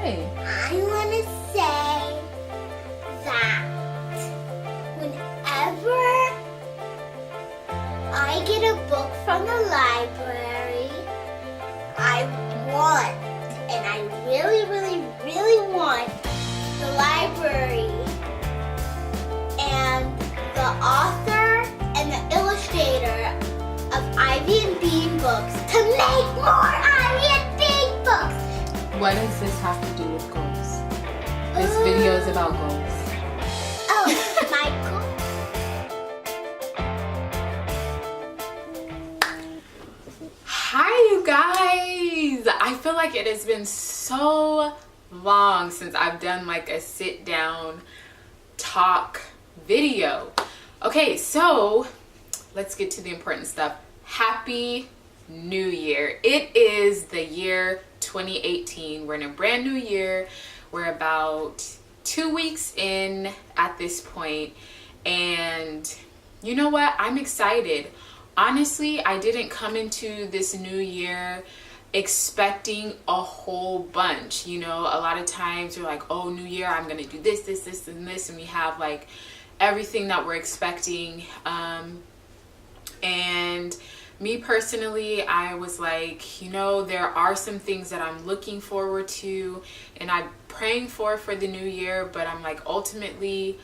say? I want to say that whenever I get a book from the library, I want, and I really, really, really want the library and the author and the illustrator of Ivy and Bean books to make more Ivy and Bean books. What does this have to do with goals? This video is about goals. Oh, my goal. Hi, you guys! I feel like it has been so long since I've done like a sit down talk video. Okay, so let's get to the important stuff. Happy New Year. It is the year 2018. We're in a brand new year. We're about 2 weeks in at this point, and you know what? I'm excited. Honestly, I didn't come into this new year expecting a whole bunch. You know, a lot of times you're like, oh, new year, I'm gonna do this, this, this, and this, and we have like everything that we're expecting. And me personally, I was like, you know, there are some things that I'm looking forward to and I'm praying for the new year, but I'm like, ultimately,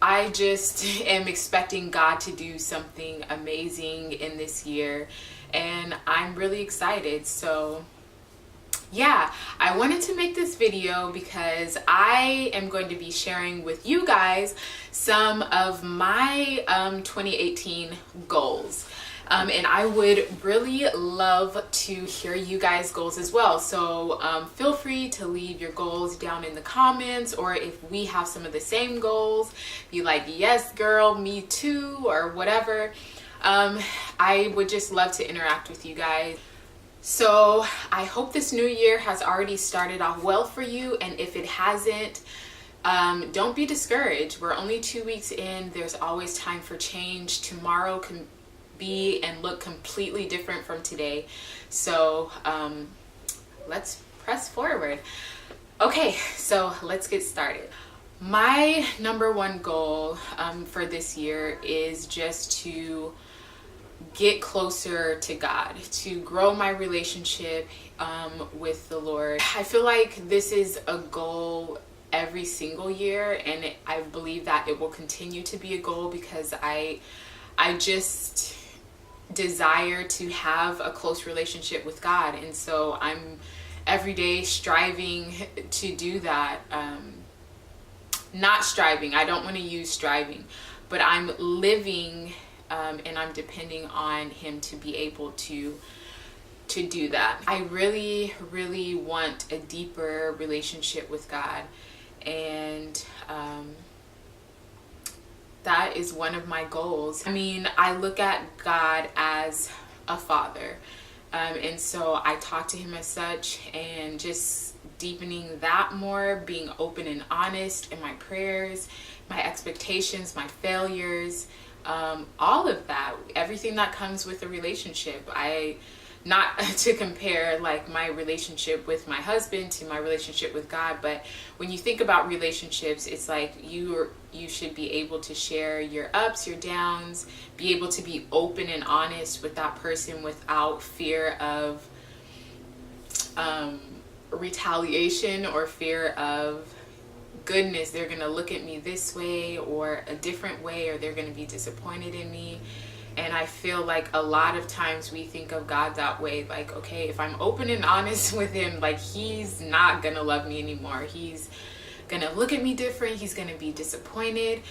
I just am expecting God to do something amazing in this year, and I'm really excited. So yeah, I wanted to make this video because I am going to be sharing with you guys some of my 2018 goals. And I would really love to hear you guys' goals as well. So feel free to leave your goals down in the comments, or if we have some of the same goals, be like, yes, girl, me too, or whatever. I would just love to interact with you guys. So I hope this new year has already started off well for you. And if it hasn't, don't be discouraged. We're only 2 weeks in. There's always time for change. Tomorrow can be and look completely different from today. So let's press forward. Okay, so let's get started. My number one goal for this year is just to get closer to God, to grow my relationship with the Lord. I feel like this is a goal every single year, and I believe that it will continue to be a goal because I just desire to have a close relationship with God, and so I'm every day striving to do that. Not striving, I don't want to use striving, but I'm living and I'm depending on Him to be able to do that. I really, really want a deeper relationship with God, and that is one of my goals. I mean, I look at God as a father, and so I talk to Him as such, and just deepening that more, being open and honest in my prayers, my expectations, my failures, all of that, everything that comes with a relationship. Not to compare like my relationship with my husband to my relationship with God, but when you think about relationships, it's like you should be able to share your ups, your downs, be able to be open and honest with that person without fear of retaliation or fear of, goodness, they're gonna look at me this way or a different way, or they're gonna be disappointed in me. And I feel like a lot of times we think of God that way, like, okay, if I'm open and honest with Him, like, He's not gonna love me anymore. He's gonna look at me different. He's gonna be disappointed.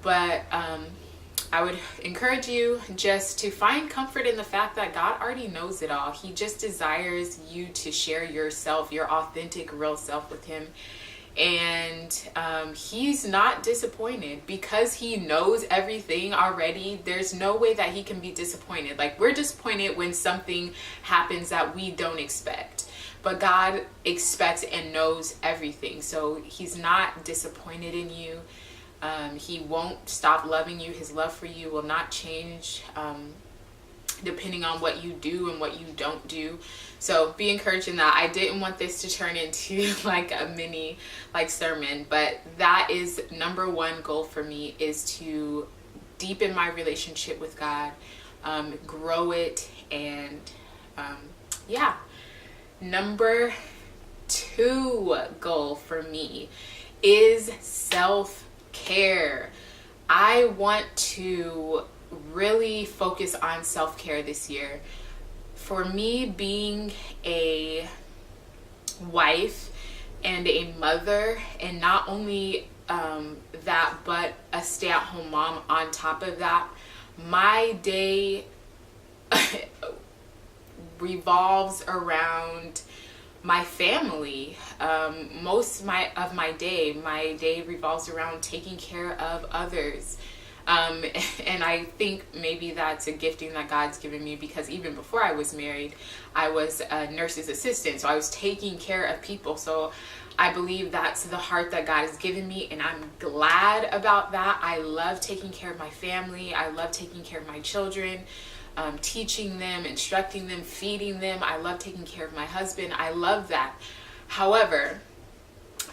But I would encourage you just to find comfort in the fact that God already knows it all. He just desires you to share yourself, your authentic, real self with Him. And He's not disappointed because He knows everything already. There's no way that He can be disappointed. Like, we're disappointed when something happens that we don't expect, but God expects and knows everything. So He's not disappointed in you. He won't stop loving you. His love for you will not change. depending on what you do and what you don't do. So be encouraged in that. I didn't want this to turn into like a mini like sermon, but that is number one goal for me, is to deepen my relationship with God, grow it, and yeah. Number two goal for me is self-care. I want to really focus on self-care this year. For me, being a wife and a mother, and not only that, but a stay-at-home mom on top of that, my day revolves around my family. Most of my day revolves around taking care of others. And I think maybe that's a gifting that God's given me, because even before I was married, I was a nurse's assistant. So I was taking care of people. So I believe that's the heart that God has given me, and I'm glad about that. I love taking care of my family. I love taking care of my children, teaching them, instructing them, feeding them. I love taking care of my husband. I love that. However,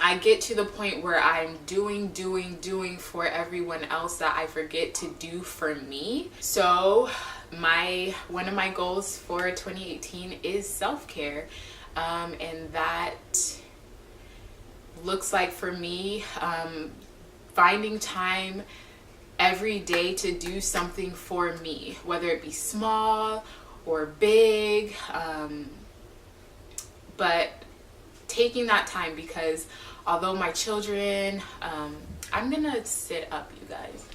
I get to the point where I'm doing for everyone else that I forget to do for me. So one of my goals for 2018 is self-care. And that looks like, for me, finding time every day to do something for me, whether it be small or big, but taking that time, because although my children, I'm gonna sit up, you guys.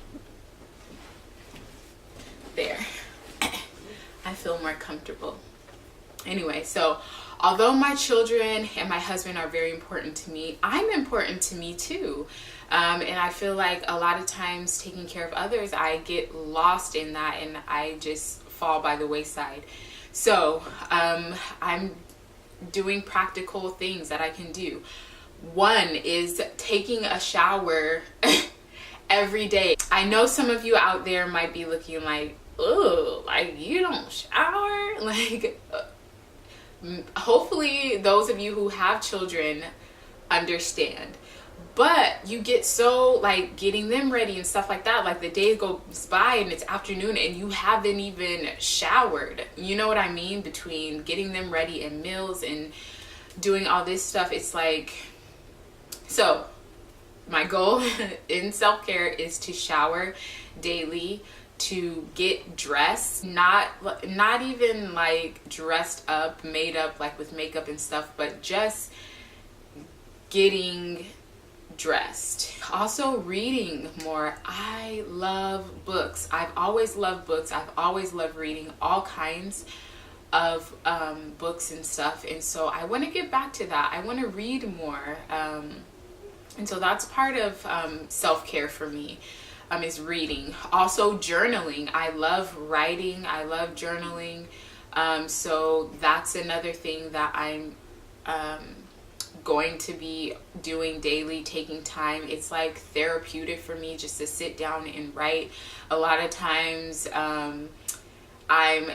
There. I feel more comfortable. Anyway, so although my children and my husband are very important to me, I'm important to me too. And I feel like a lot of times taking care of others, I get lost in that and I just fall by the wayside. So I'm doing practical things that I can do. One is taking a shower every day. I know some of you out there might be looking like, oh, like you don't shower? Like, hopefully those of you who have children understand. But you get so, like, getting them ready and stuff like that, like the day goes by and it's afternoon and you haven't even showered. You know what I mean? Between getting them ready and meals and doing all this stuff, it's like, so my goal in self-care is to shower daily, to get dressed, not even like dressed up, made up like with makeup and stuff, but just getting dressed. Also reading more. I love books. I've always loved books. I've always loved reading all kinds of books and stuff, and so I want to get back to that. I want to read more, and so that's part of self-care for me, is reading. Also journaling. I love writing. I love journaling. So that's another thing that I'm going to be doing daily, taking time. It's like therapeutic for me just to sit down and write. A lot of times I'm an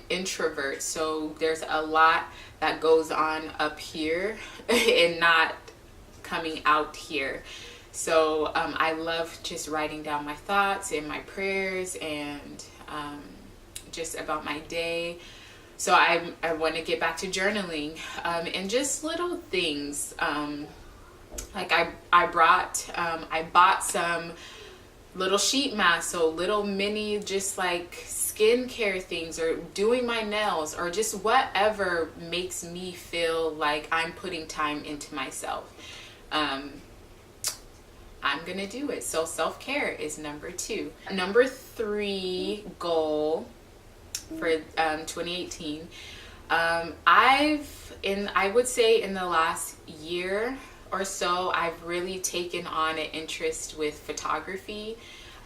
introvert, so there's a lot that goes on up here and not coming out here. So I love just writing down my thoughts and my prayers and just about my day. So I want to get back to journaling, and just little things. Like I bought some little sheet masks, so little mini, just like skincare things, or doing my nails, or just whatever makes me feel like I'm putting time into myself. I'm gonna do it. So self-care is number 2. Number 3 goal for 2018, I would say in the last year or so, I've really taken on an interest with photography.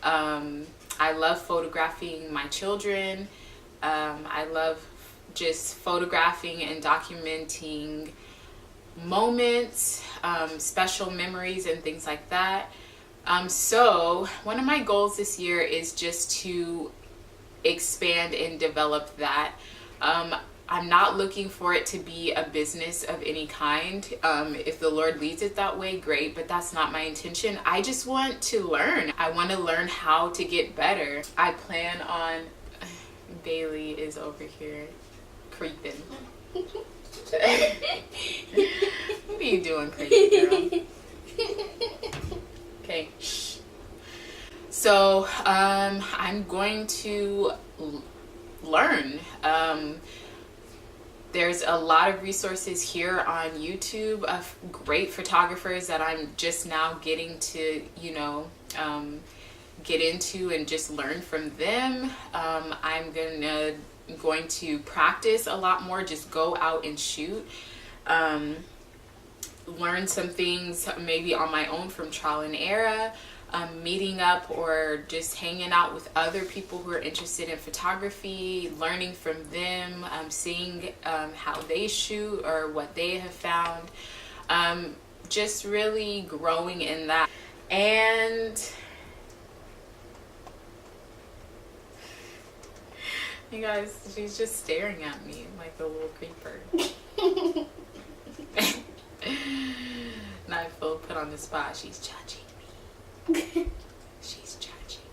I love photographing my children. I love just photographing and documenting moments, special memories and things like that. So one of my goals this year is just to expand and develop that. I'm not looking for it to be a business of any kind. If the Lord leads it that way, great, but that's not my intention. I just want to learn. I want to learn how to get better. I plan on... Bailey is over here creeping. What are you doing, crazy girl? Okay. So, I'm going to learn. There's a lot of resources here on YouTube of great photographers that I'm just now getting to, you know, get into and just learn from them. I'm going to practice a lot more, just go out and shoot. Learn some things maybe on my own from trial and error. Meeting up or just hanging out with other people who are interested in photography, learning from them, seeing how they shoot or what they have found, just really growing in that. And you guys, she's just staring at me like a little creeper. And I feel put on the spot. She's judging. She's judging.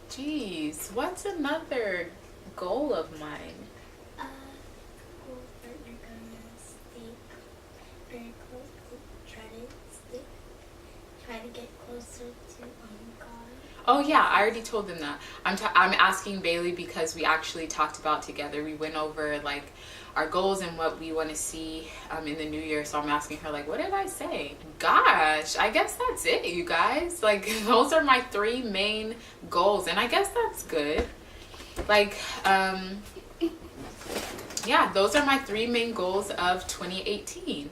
Geez, what's another goal of mine? Goal that you're gonna stay very close. Try to get closer to God. Oh yeah, I already told them that. I'm asking Bailey because we actually talked about together. We went over like our goals and what we want to see in the new year. So I'm asking her like, what did I say? Gosh, I guess that's it, you guys. Like those are my 3 main goals, and I guess that's good. Like yeah, those are my 3 main goals of 2018.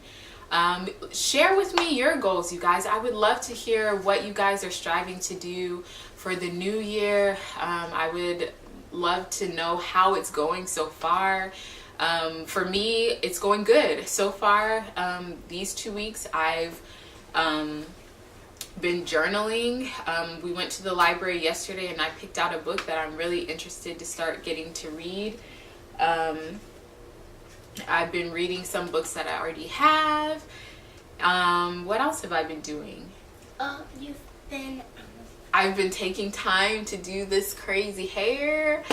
Share with me your goals, you guys. I would love to hear what you guys are striving to do for the new year. I would love to know how it's going so far. For me, it's going good so far. These 2 weeks I've been journaling. We went to the library yesterday and I picked out a book that I'm really interested to start getting to read. I've been reading some books that I already have. What else have I been doing? I've been taking time to do this crazy hair,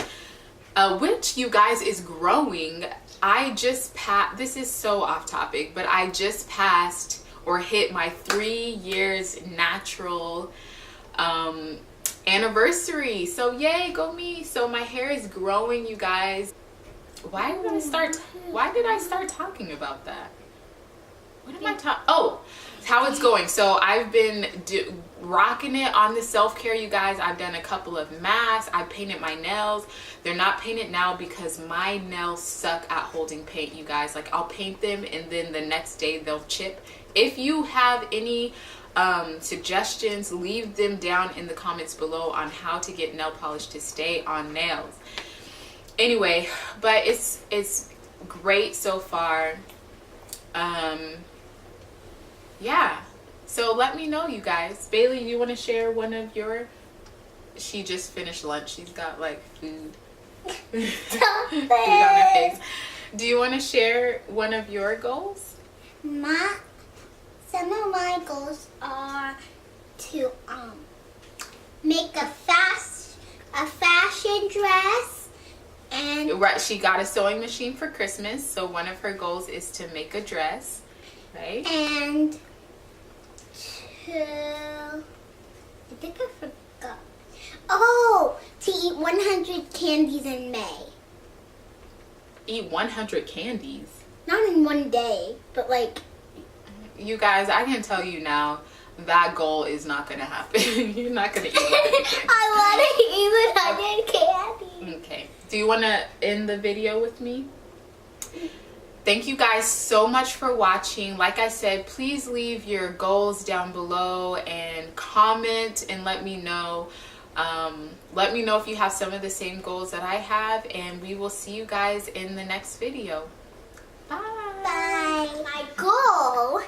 which you guys is growing. I just passed, this is so off topic, but I just passed or hit my 3 years natural anniversary. So yay, go me. So my hair is growing, you guys. Why did I start talking about that? What am I talking? Oh, how it's going. So I've been rocking it on the self-care, you guys. I've done a couple of masks. I painted my nails. They're not painted now because my nails suck at holding paint, you guys. Like I'll paint them and then the next day they'll chip. If you have any suggestions, leave them down in the comments below on how to get nail polish to stay on nails. Anyway, but it's great so far. Yeah, so let me know, you guys. Bailey, you want to share one of your... She just finished lunch. She's got like food. Food on her face. Do you want to share one of your goals? Some of my goals are to make a fashion dress. And right, she got a sewing machine for Christmas, so one of her goals is to make a dress, right? And I think I forgot. Oh, to eat 100 candies in May. Eat 100 candies? Not in one day, but like... You guys, I can tell you now, that goal is not going to happen. You're not going to eat 100 candies. I want to eat 100 candies. Okay. Do you want to end the video with me? Thank you guys so much for watching. Like I said, please leave your goals down below and comment and let me know. Let me know if you have some of the same goals that I have, and we will see you guys in the next video. Bye. Bye. My goal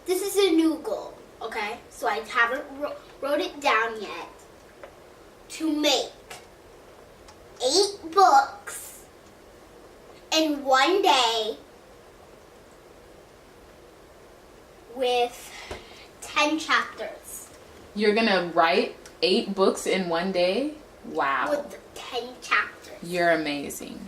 this is a new goal, okay? So I haven't wrote it down yet. To make 8 books in one day with 10 chapters. You're gonna write 8 books in one day? Wow. With 10 chapters. You're amazing.